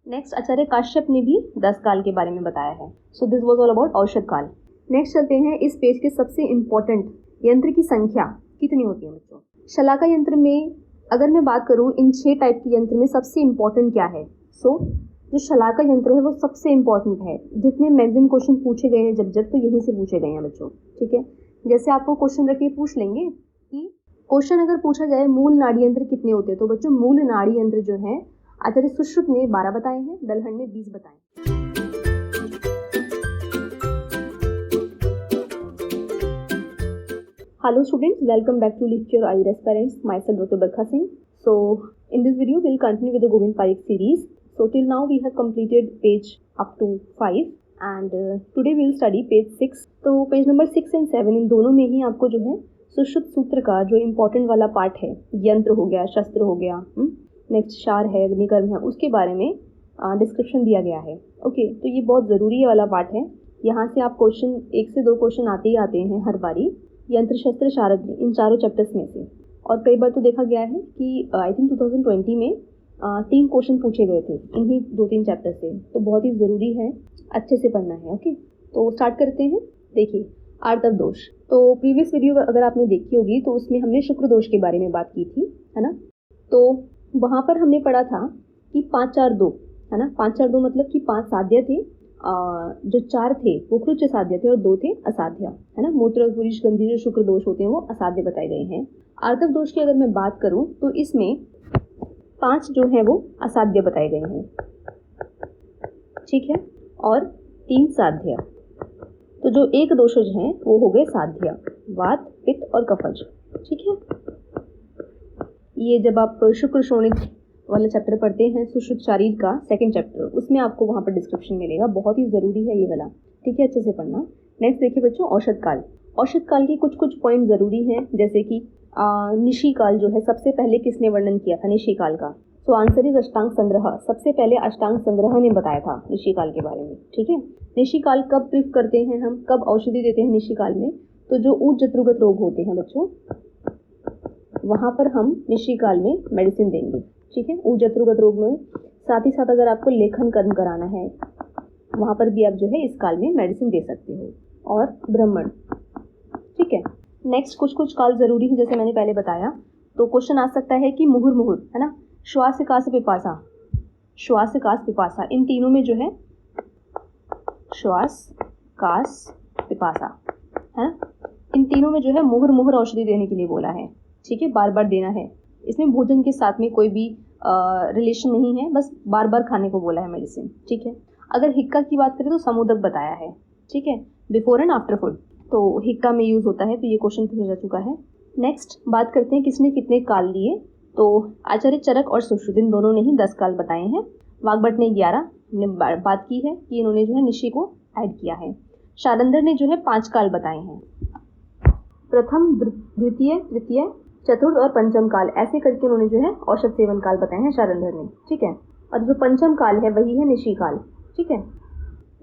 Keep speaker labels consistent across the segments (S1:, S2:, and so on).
S1: Next आचार्य काश्यप ने भी 10 काल के बारे में बताया है। सो दिस वाज ऑल अबाउट औषध काल। नेक्स्ट चलते हैं, इस पेज के सबसे इम्पोर्टेंट यंत्र की संख्या कितनी होती है बच्चों। शलाका यंत्र में अगर मैं बात करूँ, इन 6 टाइप के यंत्र में सबसे इम्पोर्टेंट क्या है। जो शलाका यंत्र है वो सबसे इम्पोर्टेंट है। जितने मैगजीन क्वेश्चन पूछे गए हैं जब तो यहीं से पूछे गए हैं बच्चों, ठीक है। जैसे आपको क्वेश्चन रख के पूछ लेंगे कि क्वेश्चन अगर पूछा जाए मूल नाड़ी यंत्र कितने होते हैं, तो बच्चों मूल नाड़ी यंत्र जो है आचार्य सुश्रुत ने 12 बताए हैं, दलहन ने 20 बताए। Hello students, welcome back to Lift Your Eye Aspirants. Myself Dr. Barkha Singh. So in this video we'll continue with the Govind Parekh series. So till now we have completed page up to 5 and today we'll study page 6. तो page number 6 and 7 इन दोनों में ही आपको जो है सुश्रुत सूत्र का जो important वाला पार्ट है, यंत्र हो गया, शस्त्र हो गया, नेक्स्ट शार है, अग्निकर्म है, उसके बारे में डिस्क्रिप्शन दिया गया है। ओके, तो ये बहुत ज़रूरी वाला पार्ट है। यहाँ से आप क्वेश्चन 1 से 2 क्वेश्चन आते ही आते हैं हर बारी, यंत्र शस्त्र शार अग्नि, इन चारों चैप्टर्स में से। और कई बार तो देखा गया है कि आई थिंक 2020 में 3 क्वेश्चन पूछे गए थे इन्हीं 2-3 चैप्टर से। तो बहुत ही ज़रूरी है, अच्छे से पढ़ना है। ओके, तो स्टार्ट करते हैं। देखिए, आर्तव दोष। तो प्रीवियस वीडियो अगर आपने देखी होगी तो उसमें हमने शुक्र दोष के बारे में बात की थी, है ना। तो वहाँ पर हमने पढ़ा था कि 5-4-2, है ना। 5-4-2 मतलब कि 5 साध्य थे, जो 4 थे वो कृच साध्य थे और 2 थे असाध्य, है ना। मूत्र पुरुष गंधी जो शुक्र दोष होते हैं वो असाध्य बताए गए हैं। आर्तव दोष की अगर मैं बात करूं तो इसमें 5 जो है वो असाध्य बताए गए हैं, ठीक है, और 3 साध्य। तो जो 1 दोषज हैं वो हो गए साध्य, वात, पित्त और कफज, ठीक है। ये जब आप शुक्र शोणित वाला चैप्टर पढ़ते हैं, सुश्रुत शारीर का 2nd चैप्टर, उसमें आपको वहाँ पर डिस्क्रिप्शन मिलेगा। बहुत ही ज़रूरी है ये वाला, ठीक है, अच्छे से पढ़ना। नेक्स्ट देखिए बच्चों, औषध काल। औषध काल के कुछ पॉइंट ज़रूरी हैं, जैसे कि निशी काल जो है सबसे पहले किसने वर्णन किया था निशी काल का। सो आंसर इज अष्टांग संग्रह। सबसे पहले अष्टांग संग्रह ने बताया था निशी काल के बारे में, ठीक है। निशी काल कब प्रयुक्त करते हैं हम, कब औषधि देते हैं निशी काल में, तो जो ऊर्ज जत्रुगत रोग होते हैं बच्चों, वहाँ पर हम निशी काल में मेडिसिन देंगे, ठीक है। ऊर्ज जत्रुगत रोग में साथ ही साथ अगर आपको लेखन कर्म कराना है वहाँ पर भी आप जो है इस काल में मेडिसिन दे सकते हो। और ब्राह्मण, ठीक है। नेक्स्ट कुछ काल ज़रूरी है, जैसे मैंने पहले बताया। तो क्वेश्चन आ सकता है कि मुहुर्मुहुर, है ना, श्वास कास पिपासा, श्वास कास पिपासा, इन तीनों में जो है श्वास कास पिपासा, है ना, इन तीनों में जो है मुहुर औषधि देने के लिए बोला है, ठीक है, बार बार देना है। इसमें भोजन के साथ में कोई भी रिलेशन नहीं है, बस बार बार खाने को बोला है मेडिसिन, ठीक है। अगर हिक्का की बात करें तो समोदक बताया है, ठीक है, बिफोर एंड आफ्टर फूड, तो हिक्का में यूज़ होता है, तो ये क्वेश्चन पूछा जा चुका है। नेक्स्ट बात करते हैं किसने कितने काल लिए। तो आचार्य चरक और सुश्रुत इन दोनों ने ही 10 काल बताए हैं। वाग्भट ने 11 ने बात की है कि इन्होंने जो है निशी को ऐड किया है। शारंदर ने जो है 5 काल बताए हैं, प्रथम, द्वितीय, तृतीय, चतुर्थ और पंचम काल, ऐसे करके उन्होंने जो है औषध सेवन काल बताए हैं शारंधर ने, ठीक है। और जो पंचम काल है वही है निशी काल, ठीक है।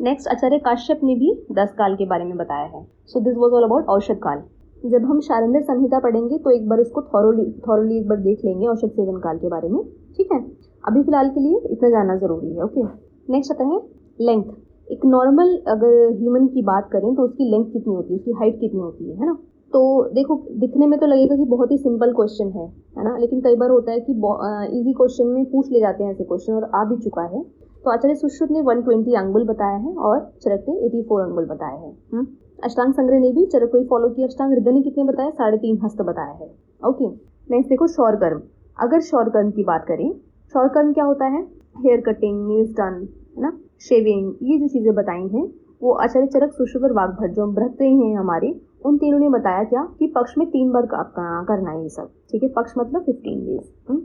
S1: नेक्स्ट आचार्य काश्यप ने भी 10 काल के बारे में बताया है। सो दिस वाज ऑल अबाउट औषध काल। जब हम शारंधर संहिता पढ़ेंगे तो एक बार इसको थॉरोली एक बार देख लेंगे औषध सेवन काल के बारे में, ठीक है। अभी फिलहाल के लिए इतना जानना जरूरी है। ओके, नेक्स्ट आता है लेंथ। एक नॉर्मल अगर ह्यूमन की बात करें तो उसकी लेंथ कितनी होती है, उसकी हाइट कितनी होती है ना। तो देखो, दिखने में तो लगेगा कि बहुत ही सिंपल क्वेश्चन है ना, लेकिन कई बार होता है कि इजी क्वेश्चन में पूछ ले जाते हैं ऐसे क्वेश्चन, और आ भी चुका है। तो आचार्य सुश्रुत ने 120 अंगुल बताया है और चरक ने 84 अंगुल बताया है। अष्टांग संग्रह ने भी चरक को ही फॉलो किया। अष्टांग हृदय ने कितने बताया, 3.5 हस्त बताया है। ओके, नेक्स्ट देखो शौरकर्म। अगर शौरकर्म की बात करें, शौरकर्म क्या होता है, हेयर कटिंग, नील्स डन, है ना, शेविंग, ये जो चीज़ें बताई हैं वो आचार्य चरक, सुश्रुत और वाग्भट जो बृहत्रे हैं हमारे, उन तीनों ने बताया क्या कि पक्ष में 3 बार करना है ये सब, ठीक है। पक्ष मतलब 15 days.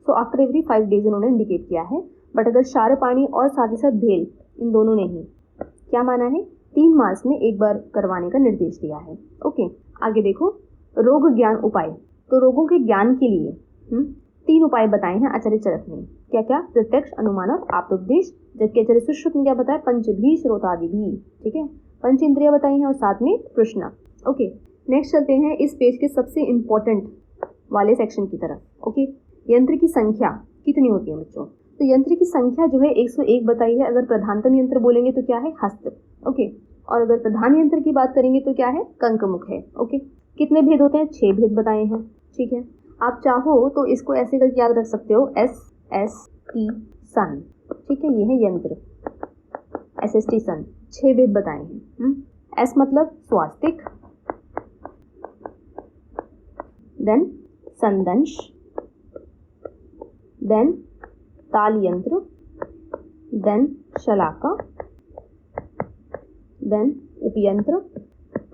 S1: So after every 5 days इन्होंने इंडिकेट किया है। बट अगर शारपाणी और साथ ही साथ भेल, इन दोनों ने ही क्या माना है, 3 मास में 1 बार करवाने का निर्देश दिया है। ओके, आगे देखो रोग ज्ञान उपाय। तो रोगों के ज्ञान के लिए 3 उपाय बताए हैं आचार्य चरक ने। क्या क्या, प्रत्यक्ष, अनुमान और आप्तोपदेश। जबकि आचार्य सुश्रुत ने क्या बताया, पंचभी श्रोतादि भी, ठीक है, 5 इंद्रियां बताई हैं और साथ में प्रश्न। ओके, नेक्स्ट चलते हैं इस पेज के सबसे इंपॉर्टेंट वाले सेक्शन की तरफ। ओके, यंत्र की संख्या कितनी होती है बच्चों। तो यंत्र की संख्या जो है 101 बताई है। अगर प्रधानतम यंत्र बोलेंगे तो क्या है, हस्त। ओके, और अगर प्रधान यंत्र की बात करेंगे तो क्या है, कंकमुख है। ओके, कितने भेद होते हैं, 6 भेद बताए हैं। ठीक है, आप चाहो तो इसको ऐसे करके याद रख सकते हो, SST सन। ठीक है, ये है यंत्र SST सन, 6 भेद बताए हैं। S मतलब स्वास्तिक, देन संदंश, देन ताल यंत्र, देन शलाका, देन उपयंत्र,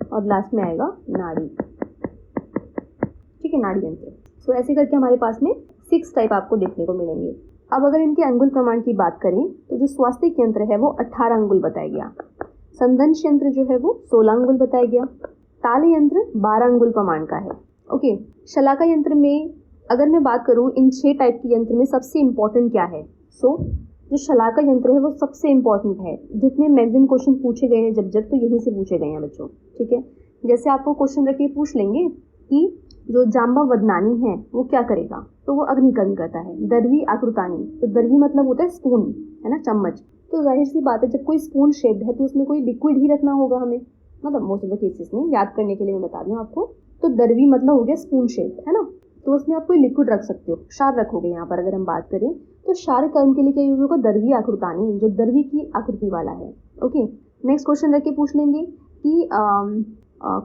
S1: और लास्ट में आएगा नाड़ी। ठीक है, नाड़ी यंत्र। सो ऐसे करके हमारे पास में 6 टाइप आपको देखने को मिलेंगे। अब अगर इनके अंगुल प्रमाण की बात करें तो जो स्वास्तिक यंत्र है वो 18 अंगुल बताया गया, संदंश यंत्र जो है वो 16 अंगुल बताया गया, ताल यंत्र 12 अंगुल प्रमाण का है। ओके, शलाका यंत्र में अगर मैं बात करूं इन 6 टाइप के यंत्र में सबसे इंपॉर्टेंट क्या है, जो शलाका यंत्र है वो सबसे इंपॉर्टेंट है। जितने मैगजीन क्वेश्चन पूछे गए हैं जब तो यहीं से पूछे गए हैं बच्चों। ठीक है, जैसे आपको क्वेश्चन रख के पूछ लेंगे कि जो जाम्बा वदनानी है वो क्या करेगा, तो वो अग्निकर्म करता है। दर्वी आकृतानी, तो दर्वी मतलब होता है स्पून, है ना, चम्मच। तो जाहिर सी बात है जब कोई स्पून शेप्ड है तो उसमें कोई लिक्विड ही रखना होगा हमें, मतलब मोस्ट ऑफ द केसेस में। याद करने के लिए मैं बता दूं आपको, तो दर्वी मतलब हो गया स्पून शेप, है ना, तो उसमें आप कोई लिक्विड रख सकते हो, क्षार रखोगे। यहाँ पर अगर हम बात करें तो क्षार कर्म के लिए क्या यूज होगा, दर्वी आकृतानी, जो दर्वी की आकृति वाला है। ओके, नेक्स्ट क्वेश्चन रख के पूछ लेंगे कि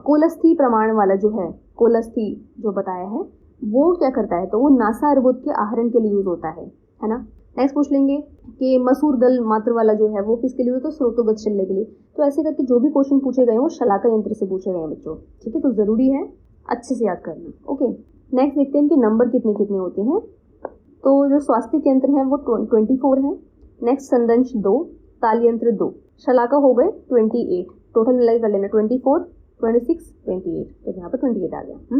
S1: कोलस्थी प्रमाण वाला जो है, कोलस्थी जो बताया है वो क्या करता है, तो वो नासा अर्बुद के आहरण के लिए यूज होता है ना। नेक्स्ट पूछ लेंगे कि मसूर दल मात्र वाला जो है वो किसके लिए होता है, स्रोतोगत शल्य के लिए। तो ऐसे करके जो भी क्वेश्चन पूछे गए वो शलाका यंत्र से पूछे गए हैं बच्चों। ठीक है, तो जरूरी है अच्छे से याद करना। ओके, नेक्स्ट देखते हैं कि नंबर कितने कितने होते हैं। तो जो स्वास्तिक यंत्र है वो 24 है, नेक्स्ट संदंश 2, ताल यंत्र 2, शलाका हो गए 28, टोटल मिलाई कर लेना 24, 26, 28, तो यहाँ पर 28 आ गया।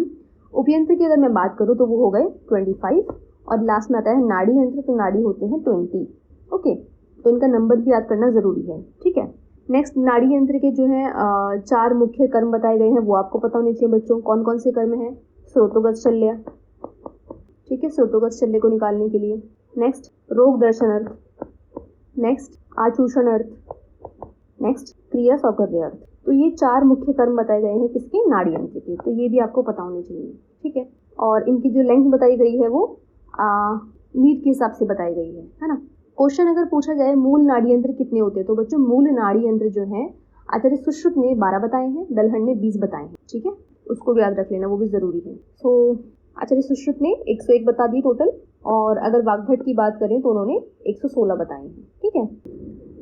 S1: उपयंत्र की अगर मैं बात करूँ तो वो हो गए 25, और लास्ट में आता है नाड़ी यंत्र, तो नाड़ी होते हैं 20। ओके, तो इनका नंबर भी याद करना जरूरी है। ठीक है, नेक्स्ट नाड़ी यंत्र के जो है 4 मुख्य कर्म बताए गए हैं, वो आपको पता होने चाहिए बच्चों। कौन कौन से कर्म है, स्रोतोगत शल्य, ठीक है, स्रोतोगत शल्य को निकालने के लिए। नेक्स्ट रोग दर्शन अर्थ, नेक्स्ट आचूषण अर्थ, नेक्स्ट क्रिया सौकर्य अर्थ। तो ये 4 मुख्य कर्म बताए गए हैं किसके, नाड़ी यंत्र के, तो ये भी आपको पता होने चाहिए। ठीक है, और इनकी जो लेंथ बताई गई है वो नीट के हिसाब से बताई गई है ना। क्वेश्चन अगर पूछा जाए मूल नाड़ी यंत्र कितने होते हैं, तो बच्चों मूल नाड़ी यंत्र जो है आचार्य सुश्रुत ने 12 बताए हैं, दलहन ने 20 बताए हैं। ठीक है, उसको भी याद रख लेना, वो भी जरूरी है। तो आचार्य सुश्रुत ने 101 बता दी टोटल, और अगर वाग्भट की बात करें तो उन्होंने 116 बताए हैं। ठीक है,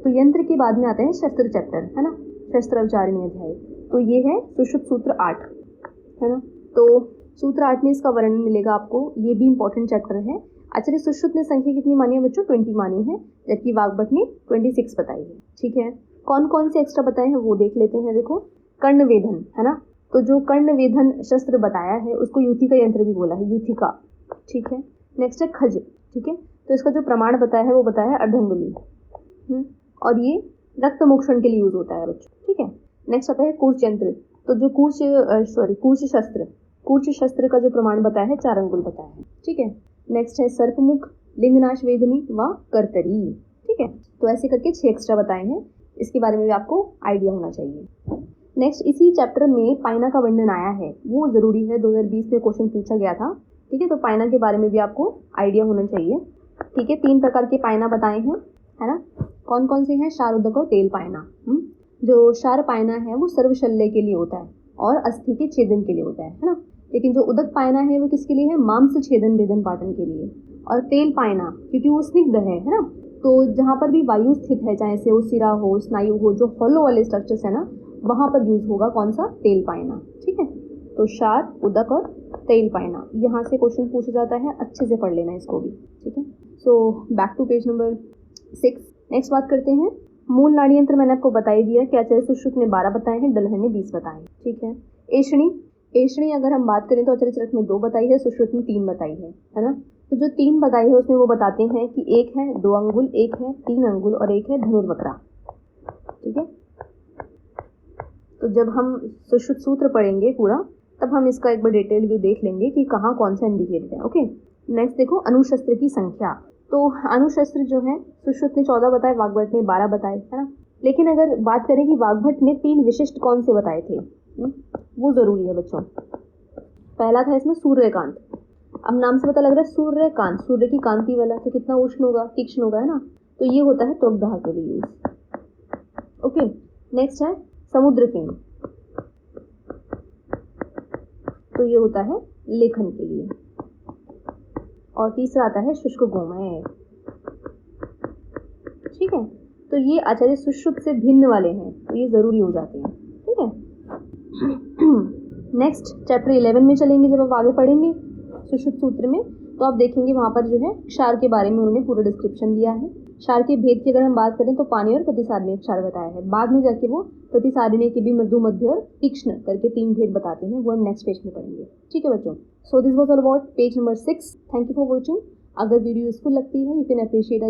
S1: तो यंत्र के बाद में आते हैं शस्त्र चैप्टर, है ना, शस्त्र अवचारणी अध्याय। तो ये है सुश्रुत सूत्र 8, है ना। तो सूत्र 8 में इसका वर्णन मिलेगा आपको, ये भी इंपॉर्टेंट चैप्टर है। आचार्य सुश्रुत ने संख्या कितनी मानी है बच्चों, 20 मानी है, जबकि वाग्भट ने 26 बताई है। ठीक है, कौन कौन से एक्स्ट्रा बताए हैं वो देख लेते हैं। देखो, कर्ण वेधन, है ना, तो जो कर्ण वेधन शस्त्र बताया है उसको युतिका यंत्र भी बोला है, युतिका। ठीक है, नेक्स्ट है खज। ठीक है, तो इसका जो प्रमाण बताया है वो बताया है अर्धंगुली, और ये रक्त मोक्षण के लिए यूज होता है बच्चों। ठीक है, नेक्स्ट आता है कूर्च यंत्र। तो जो कूर्च शस्त्र का जो प्रमाण बताया है 4 अंगुल बताया है। ठीक है, नेक्स्ट है सर्पमुख, लिंगनाश वेदनी व करतरी। ठीक है, तो ऐसे करके 6 एक्स्ट्रा बताए हैं, इसके बारे में भी आपको आइडिया होना चाहिए। नेक्स्ट इसी चैप्टर में पाइना का वर्णन आया है, वो जरूरी है, 2020 में क्वेश्चन पूछा गया था। ठीक है, तो पाइना के बारे में भी आपको आइडिया होना चाहिए। ठीक है, 3 प्रकार के पाइना बताए हैं, है ना, कौन कौन से हैं, क्षार, उदक और तेल पाइना। जो क्षार पाइना है वो सर्वशल्य के लिए होता है और अस्थि के छेदन के लिए होता है ना। लेकिन जो उदक पाइना है वो किसके लिए है, मांस छेदन वेदन पाटन के लिए। और तेल पाइना क्योंकि वो स्निग्ध है ना, तो जहाँ पर भी वायु स्थित है, चाहे से वो सिरा हो, स्नायु हो, जो हॉलो वाले स्ट्रक्चर्स है ना, वहाँ पर यूज होगा कौन सा, तेल पाइना। ठीक है, तो क्षार, उदक और तेल पाइना, यहाँ से क्वेश्चन पूछा जाता है, अच्छे से पढ़ लेना इसको भी। ठीक है, so back to page number 6। Next बात करते हैं मूल नाड़ी यंत्र। मैंने आपको बता ही दिया कि आचार्य सुश्रुत ने 12 बताए हैं, दलहन ने 20 बताए हैं। ठीक है, एषणी अगर हम बात करें तो आचार्य चरक ने 2 बताई है, सुश्रुत ने 3 बताई है ना। तो जो 3 बताई है उसमें वो बताते हैं कि एक है 2 अंगुल, एक है 3 अंगुल और एक है धनुर्वक्रा। ठीक है, तो जब हम सुश्रुत सूत्र पढ़ेंगे पूरा तब हम इसका एक बार डिटेल व्यू देख लेंगे कि कहाँ कौन सा इंडिकेटेड है। ओके, नेक्स्ट देखो अणुशस्त्र की संख्या। तो अनुशस्त्र जो है सुश्रुत ने 14 बताए, वाग्भट ने 12 बताए, है ना। लेकिन अगर बात करें कि वाग्भट ने 3 विशिष्ट कौन से बताए थे, वो जरूरी है बच्चों। पहला था इसमें सूर्यकांत। अब नाम से पता लग रहा है सूर्यकांत, सूर्य की कांति वाला, तो कितना उष्ण होगा, तीक्ष्ण होगा, है ना। तो ये होता है त्वग्दाह के लिए यूज। ओके, नेक्स्ट है समुद्र फेन, तो ये होता है लेखन के लिए। और तीसरा आता है शुष्क गोमय। ठीक है, तो ये आचार्य सुश्रुत से भिन्न वाले हैं, तो ये जरूरी हो जाते हैं। ठीक है, नेक्स्ट चैप्टर 11 में चलेंगे। जब आप आगे पढ़ेंगे सुश्रुत सूत्र में, तो आप देखेंगे वहां पर जो है क्षार के बारे में उन्होंने पूरा डिस्क्रिप्शन दिया है। क्षार के भेद की अगर हम बात करें तो पानी और प्रतिसारणीय क्षार बताया है। बाद में जाके वो प्रतिसारणीय के भी मृदु, मध्य और तीक्ष्ण करके 3 भेद बताते हैं, वो हम नेक्स्ट पेज में पढ़ेंगे। ठीक है बच्चों, so this was all about page number 6। Thank you for watching. अगर वीडियो यूजफुल लगती है, यू कैन अप्रिशिएट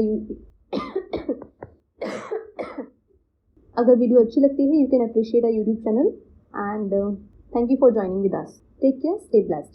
S1: अगर वीडियो अच्छी लगती है, you can appreciate our YouTube channel, and thank you for joining with us. Take care, stay blessed.